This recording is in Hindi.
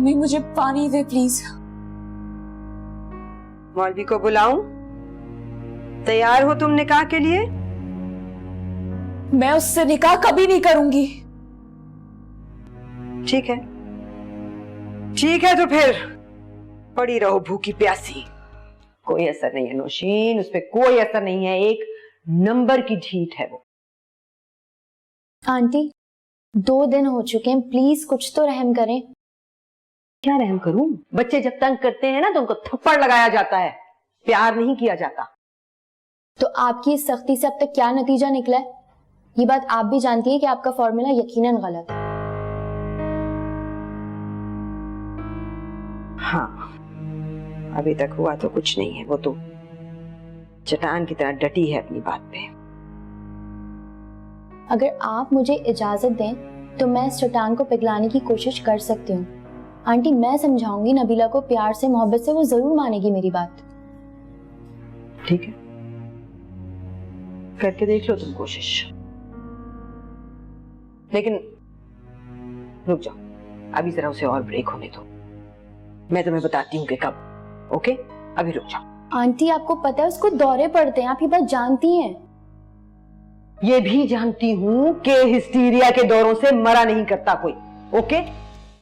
मम्मी मुझे पानी दे प्लीज। मौलवी को बुलाऊं? तैयार हो तुम निकाह के लिए? मैं उससे निकाह कभी नहीं करूंगी। ठीक है, ठीक है, तो फिर पड़ी रहो भूखी प्यासी। कोई असर नहीं है नौशीन, उस पर कोई असर नहीं है, एक नंबर की ढीठ है वो। आंटी 2 दिन हो चुके हैं, प्लीज कुछ तो रहम करें। क्या रहम करूं? बच्चे जब तंग करते हैं ना तो उनको थप्पड़ लगाया जाता है, प्यार नहीं किया जाता। तो आपकी इस सख्ती से अब तक क्या नतीजा निकला है? ये बात आप भी जानती हैं कि आपका फॉर्मूला यकीनन गलत है। हाँ, अभी तक हुआ तो कुछ नहीं है, वो तो चट्टान की तरह डटी है अपनी बात पे। अगर आप मुझे इजाजत दें तो मैं इस चट्टान को पिघलाने की कोशिश कर सकती हूँ। आंटी मैं समझाऊंगी नबीला को प्यार से मोहब्बत से, वो जरूर मानेगी मेरी बात। ठीक है, करके देख लो तुम कोशिश, लेकिन रुक जाओ, अभी जरा उसे और ब्रेक होने दो, मैं तुम्हें बताती हूँ कि कब। ओके, अभी रुक जाओ। आंटी आपको पता है उसको दौरे पड़ते हैं, आप ये बात जानती हैं। ये भी जानती हूँ कि हिस्टीरिया के दौरों से मरा नहीं करता कोई। ओके,